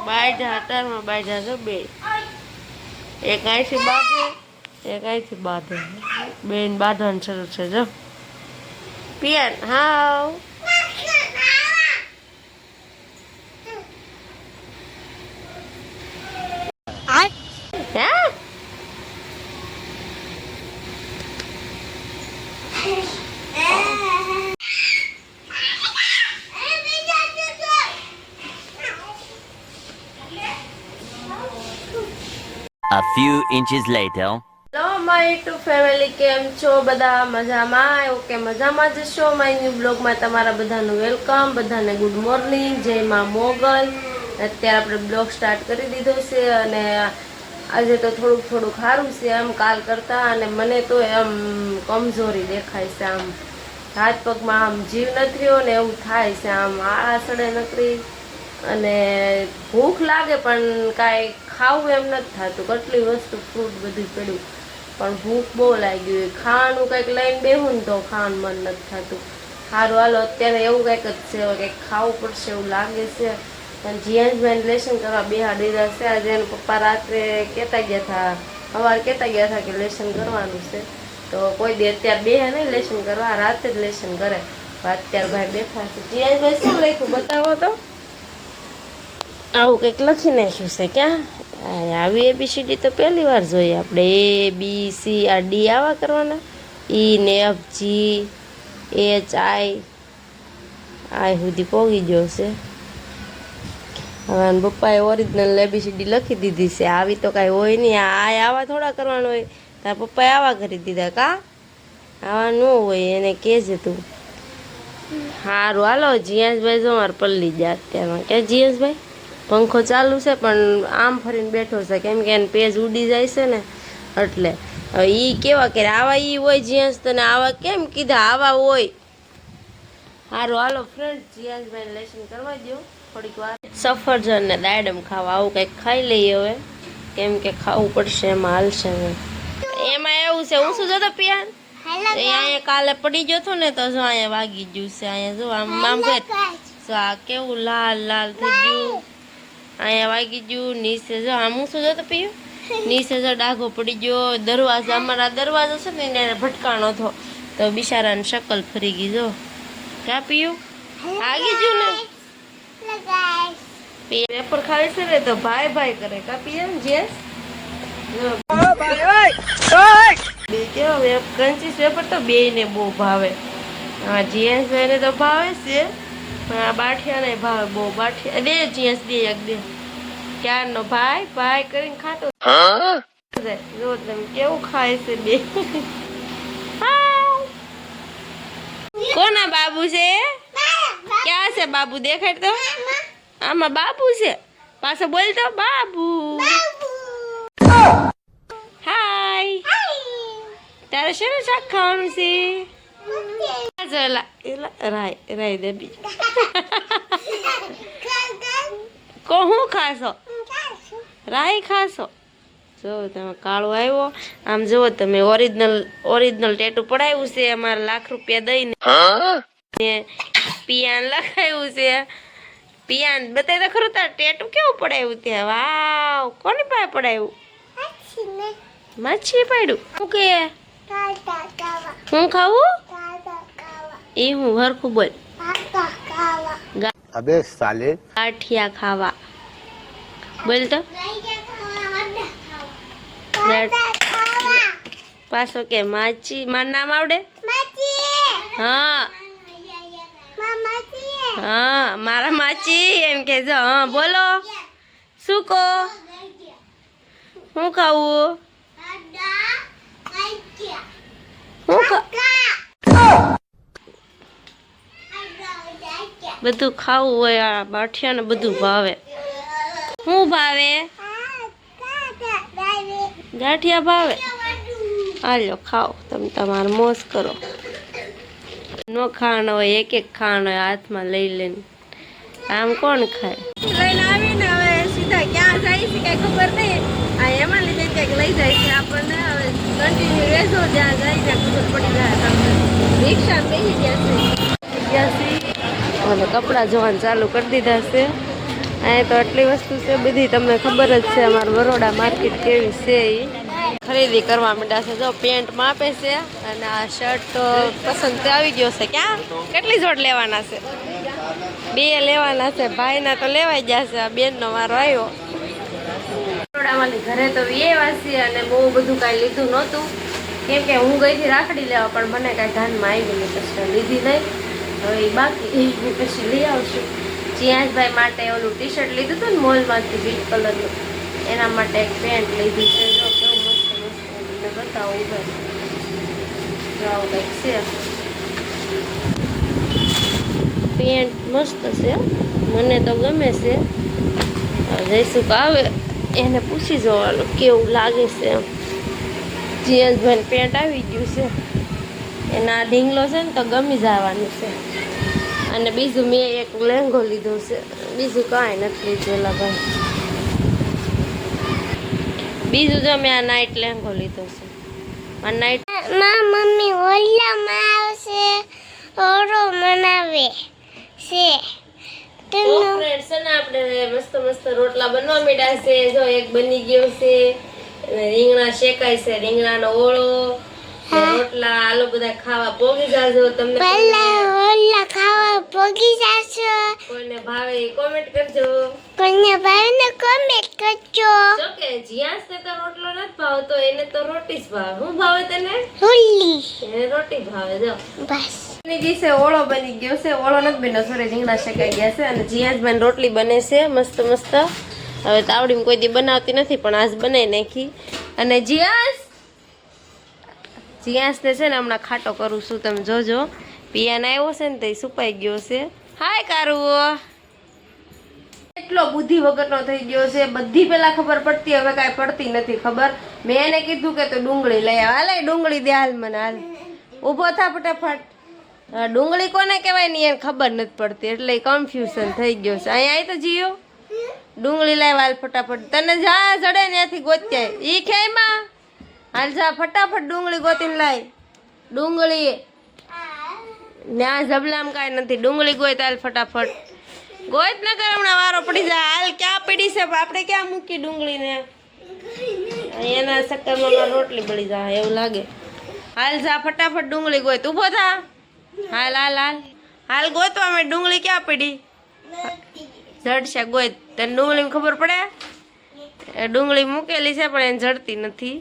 બાયઢા અતારમાં બાયઢા જો બે એક અહીંથી બાંધે એક અહીંથી બાંધે બેન બાંધવાનું શરૂ છે જો પિયાન હાવ A few inches later. Hello my YouTube family, કેમ છો બધા? મજામાં? ઓકે, મજામાં જ છો. માય ન્યૂ બ્લોગમાં તમારા બધાનું વેલકમ. બધાને ગુડ મોર્નિંગ, જય માં મોગલ. અત્યારે આપણે બ્લોગ સ્ટાર્ટ કરી દીધો છે અને આજે તો થોડુંક સારું છે આમ કાલ કરતા, અને મને તો એમ કમજોરી દેખાય છે, આમ હાથ પગમાં આમ જીવ નથી રહ્યો ને એવું થાય છે, આમ આળા સડે નકરી અને ભૂખ લાગે પણ કાંઈ ખાવું એમ નથી થતું. કેટલી વસ્તુ ફ્રૂટ બધું પડ્યું પણ ભૂખ બહુ લાગી હોય. ખાવાનું કંઈક લઈને બેહું ને તો ખાવાનું મન નથી થતું. સારું હાલો, અત્યારે એવું કંઈક જ છે, કંઈક ખાવું પડશે એવું લાગે છે. પણ જીયાંશભાઈને લેસન કરવા બેહાડી દીધા છે. આજે એના પપ્પા રાત્રે કહેતા ગયા હતા, સવારે કહેતા ગયા હતા કે લેસન કરવાનું છે, તો કોઈ દે અત્યારે બેહે નહીં લેસન કરવા, રાતે જ લેસન કરે. અત્યારે ભાઈ બેઠા છે. જીયાંશભાઈ શું લખ્યું બતાવો તો. આવું કંઈક લખી નાખ્યું છે. ક્યાં આવી ABCD તો પહેલી વાર જોઈએ આપણે. ABCD આવા કરવાના, E ને F G H I સુધી પોગી ગયો છે. હવે પપ્પાએ ઓરિજિનલ ABCD લખી દીધી છે. આવી તો કાંઈ હોય નહીં, આવા થોડા કરવાનું હોય. તાર પપ્પાએ આવા કરી દીધા. કા આવા ન હોય, એને કહેજે તું. સારું હાલો, જીયાંશભાઈ જો મારે પલ્લી જાય અત્યારમાં. કે જીયાંશભાઈ પંખો ચાલુ છે પણ આમ ફરીને બેઠો છે, કેમ કે એને પેજ ઉડી જાય છે ને એટલે. હવે એ કેવા કરે આવા ઈ હોય જીયાંશ, તને આવા કેમ કીધા? આવા હોય. સારું હાલો ફ્રેન્ડ, જીયાંશભાઈને લેસન કરવા દો થોડીક વાર. સફરજન ને દાડમ ખાવા, આવું કંઈક ખાઈ લઈએ હવે, કેમ કે ખાવું પડશે, એમાં હાલશે હવે. એમાં એવું છે, હું શું જતો પિયાન અહીંયા કાલે પડી ગયો હતો ને, તો જો અહીંયા વાગી ગયું છે. અહીંયા જો આમ આમ આ કેવું લાલ લાલ થઈ ગયું, અહીંયા વાગી ગયું. નીચે જો આમ હું શું જતો પીયું, નીચે જો ડાઘો પડી ગયો. દરવાજો, અમારા દરવાજો છે ને એને ભટકાણો હતો, તો બિચારાની શકલ ફરી ગઈ. જો ક્યાં પીયું આગી ગયું ને. પેપર ખાય છે ને તો ભાઈ ભાઈ કરે. કા પીએ જેસ બે કેવા ક્રન્ચી પેપર તો બે ને બહુ ભાવે. હા જીએસ ને તો ભાવે છે, પણ આ બાઠિયા ને ભાવે બહુ. બાઠિયા દે જીએસ દે એક દે. ક્યારનો ભાઈ ભાઈ કરીને ખાતો જો તમે કેવું ખાય છે બે. કોના બાબુ છે? ક્યાં છે બાબુ? દેખાડ તો. આમાં બાબુ છે. પાછો બોલ તો બાબુ. હાય, તારે છે ને શાક ખાવાનું છે? રાય દે બી. કો હું ખાશો? રાય ખાશો? જો તમે કાળો આવ્યો. આમ જુઓ તમે, ઓરિજિનલ ટેટુ પડાવ્યું છે અમારે, લાખ રૂપિયા દઈને પિયાન લખાયું છે. પિયાન બતાવી તો ખરું તાર ટેટુ કેવું પડાવ્યું ત્યાં. વાવ, કોની પાસે પડાવ્યું? માછી પાડ્યું. શું કે હું ખાવું? એ હું હરખું બોલ. अबे साले. ગાંઠિયા ખાવા બોલ તો. પાછો કે માછી. મારું નામ આવડે? હા હા, મારા માચી એમ કે જો. હા બોલો, શું કહો? શું ખાવું? બધું ખાવું હોય. આ બાઠિયા ને બધું ભાવે. શું ભાવે? ગાંઠિયા ભાવે. હાલો ખાઓ, તમે તમારે મોજ કરો. નો ખાવાનો હોય, એક એક ખાવાનો હોય હાથમાં લઈ લઈને. આમ કોણ ખાય? લઈને આવીને હવે સીધા ક્યાં જાય છે કઈ ખબર નહીં. આ એમાં લીધે કંઈક લઈ જાય છે આપણને. હવે કન્ટિન્યુ રહેશો, જ્યાં જાય ત્યાં ખબર પડી જાય તમને. રિક્ષા બેસી ગયા છે અને કપડાં જોવાનું ચાલુ કરી દીધા છે. અહીંયા તો આટલી વસ્તુ છે બધી તમને ખબર જ છે અમારું બરોડા માર્કેટ કેવી છે એ ખરીદી કરવા માંડ્યા છે જો પેન્ટ માપે છે અને આ શર્ટ તો પસંદ આવી ગયો છે ક્યાં કેટલી જોડ લેવાના છે 2 લેવાના છે ભાઈના તો લેવાઈ જશે આ બેનનો વારો આવ્યો બરોડામાંથી ઘરે તો એવા છે અને બહુ બધું કાંઈ લીધું નહોતું કેમ કે હું ગઈ હતી રાખડી લેવા પણ મને કાંઈ ધ્યાનમાં આવી નહીં પછી લીધી નહીં હવે એ બાકી પછી લઈ આવશું ચિયાસભાઈ માટે ઓલું ટી શર્ટ લીધું હતું ને મોલમાંથી બ્લુ કલરનું એના માટે એક પેન્ટ લીધી છે જો કેવું મસ્ત મસ્ત તમને બતાવું ભાઈ જો આવું કંઈક છે પેન્ટ મસ્ત છે મને તો ગમે છે જઈશું આવે એને પૂછી જોવાનું કેવું લાગે છે એમ ચિયાસભાઈ પેન્ટ આવી ગયું છે એના ઢીંગલો છે ને તો ગમી જવાનું છે અને બીજું મેં એક લેંઘો લીધો છે બીજું કાંઈ નથી લીધેલા ભાઈ બીજું જો મેં આ નાઇટ લેંઘો લીધો છે આ નાઇટ મમ્મી ઓલામાં આવશે ઓરો મનાવે છે ફ્રેન્ડ્સ છે ને આપણે મસ્ત મસ્ત રોટલા બનવા માંડ્યા છે જો એક બની ગયો છે રીંગણા શેકાય છે રીંગણાનો ઓળો રોટલા આલુ બધા ખાવા પોગી જાજો તમને પહેલા ઓલા ખાવા પોગી જાશો કોઈને ભાવે કોમેન્ટ કરજો કોઈને ભાઈને કોમેન્ટ કરજો જો કે જીયાસને તો રોટલો નથી ભાવતો એને તો રોટી જ ભાવે હું ભાવે તને હોલી એને રોટી ભાવે જો બસ ની દિવસે ઓળો બની ગયો છે ઓળો નથી બન્યો સોરી રીંગણા શેકાઈ ગયા છે અને જીયાસબેન રોટલી બને છે મસ્ત મસ્ત હવે તાવડીમાં કોઈ દી બનાવતી નથી પણ આજ બનાવી નાખી અને જીયાસને છે ને હમણાં ખાટો કરું છું તમે જોજો પિયાનો આવ્યો છે ને તો સુપાઈ ગયો છે હાય કારુઓ એટલો બુદ્ધિ વગરનો થઈ ગયો છે બધી પેલા ખબર પડતી હવે કાંઈ પડતી નથી ખબર મેં એને કીધું કે તું ડુંગળી લઈ આવ હાલ ડુંગળી દે હાલ મને હાલ ઊભો થા ફટાફટ ડુંગળી કોને કહેવાય ને એને ખબર નથી પડતી એટલે કન્ફ્યુઝન થઈ ગયો છે અહીંયા આવી તો જીયો ડુંગળી લાવ હાલ ફટાફટ તને જા જડે ને ત્યાંથી ગોત્યાય ઈ ખેમાં હાલ જા ફટાફટ ડુંગળી ગોતીને લાય ડુંગળી ના જબલામ કાંઈ નથી ડુંગળી ગોત હાલ ફટાફટ ગોત ન કર હમણાં વારો પડી જાય હાલ ક્યાં પડી છે આપણે ક્યાં મૂકી ડુંગળીને એના ચક્કરમાં રોટલી બળી જાય એવું લાગે હાલ જા ફટાફટ ડુંગળી ગોત ઊભો થા હાલ હાલ હાલ હાલ ગોતવા મેં ડુંગળી ક્યાં પડી જડશે ગોત તને ડુંગળીમાં ખબર પડે ડુંગળી મૂકેલી છે પણ એને જડતી નથી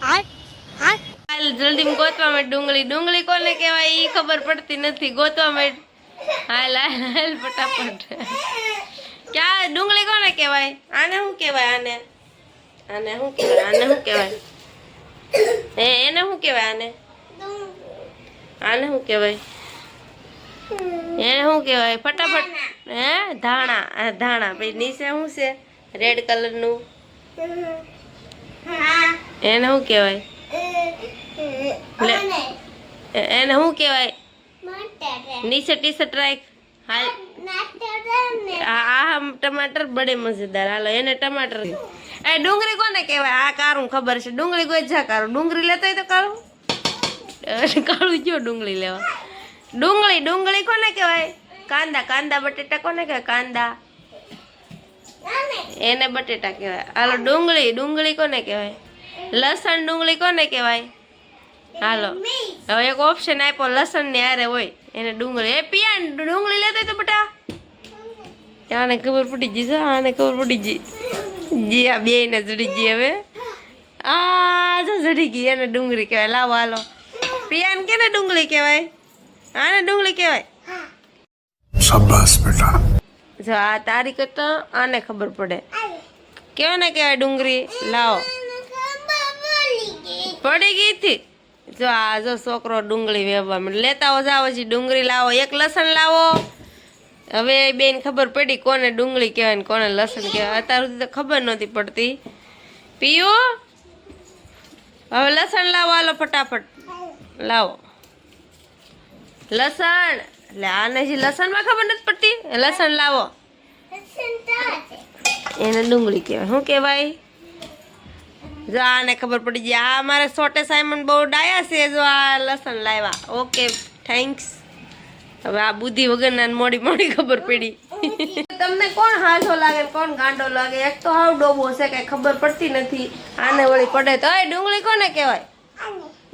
હાલ જલ્દી ગોતવા મેં ડુંગળી કોને કહેવાય એ ખબર પડતી નથી ગોતવા મેં હાલ હાલ હાલ ફટાફટ ક્યાં ડુંગળી કોને કહેવાય આને શું કહેવાય આને આને શું કહેવાય આને શું કહેવાય એને શું કહેવાય આને આને શું કહેવાય એને શું કહેવાય ફટાફટ હે ધાણા ધાણા પછી નીચે શું છે રેડ કલરનું એને શું કહેવાય એને શું કહેવાય નીચે ટી શર્ટ રાખ હાલ આ ટમાટર બડે મજેદાર હાલો એને ટમાટર એ ડુંગળી કોને કહેવાય આ કારું ખબર છે ડુંગળી કોઈ જા કારું ડુંગળી લેતો હોય તો કાળું કાળું જો ડુંગળી લેવા ડુંગળી કોને કહેવાય કાંદા બટેટા કોને કહેવાય કાંદા એને બટેટા કહેવાય હાલો ડુંગળી કોને કહેવાય લસણ ડુંગળી કોને કહેવાય હાલો હવે એક ઓપ્શન આપ્યો લસણ ને હારે હોય એને ડુંગળી એ પિયા ડુંગળી લેતો તો બટા આને ખબર પડી ગઈ છે આને ખબર પડી ગઈ જી આ બે ને જડી ગઈ હવે આ જો જડી ગઈ એને ડુંગળી કહેવાય લાવો હાલો પિયાને કેને ડુંગળી કહેવાય આને ડુંગળી કહેવાય શાબાશ બેટા જો આ તારી કરતા આને ખબર પડે કેને કહેવાય ડુંગળી લાવો પડી ગઈ હતી જો આ જો છોકરો ડુંગળી વેવવા માંડ્યો લેતા હો જાવ હજી ડુંગળી લાવો એક લસણ લાવો હવે બેન ખબર પડી કોને ડુંગળી કહેવાય ને કોને લસણ કહેવાય અત્યાર સુધી તો ખબર નહોતી પડતી પીયું હવે લસણ લાવો હાલો ફટાફટ લાવો લસણ એટલે આને જે લસણમાં ખબર નથી પડતી લસણ લાવો એને ડુંગળી કહેવાય શું કહેવાય જો આને ખબર પડી જાય આ મારે સોટે સાયમન બહુ ડાયા છે જો આ લસણ લાવ્યા ઓકે થેન્ક્સ હવે આ બુદ્ધિ વગરના મોડી ખબર પડી તમને કોણ હાજો લાગે ને કોણ ગાંડો લાગે? એક તો હાવ ડોબો છે, કઈ ખબર પડતી નથી. આને વળી પડે તો એ ડુંગળી કોને કહેવાય?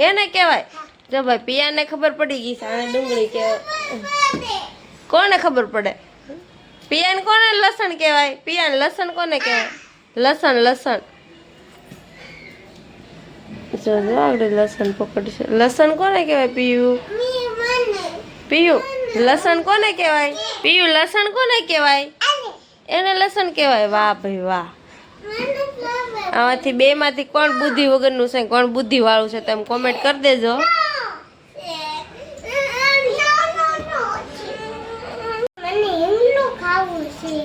એને કહેવાય. જો ભાઈ પિયાને ખબર પડી ગઈ છે આને ડુંગળી કહેવાય. કોને ખબર પડે? પિયાને કોને લસણ કહેવાય? પિયાને લસણ કોને કહેવાય? લસણ લસણ. જો આગળ લસણ પકડશે. લસણ કોને કહેવાય? પિયું પિયું લસણ કોને કહેવાય? પિયું લસણ કોને કહેવાય? એને લસણ કહેવાય. વાહ ભાઈ વાહ. આમાંથી બે માંથી કોણ બુદ્ધિ વગરનું છે, કોણ બુદ્ધિ વાળું છે, તમે કોમેન્ટ કરી દેજો.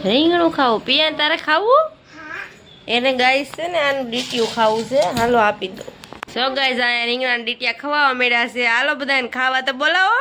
રીંગણું ખાવું? પિયાને તારે ખાવું? એને ગાઈસ છે ને આનું ડીટીયું ખાવું છે. હાલો આપી દો. સો ગાઈસ આ રીંગણાના ડીટીયા ખવાવા મળ્યા છે. હાલો બધાને ખાવા તો બોલાવો.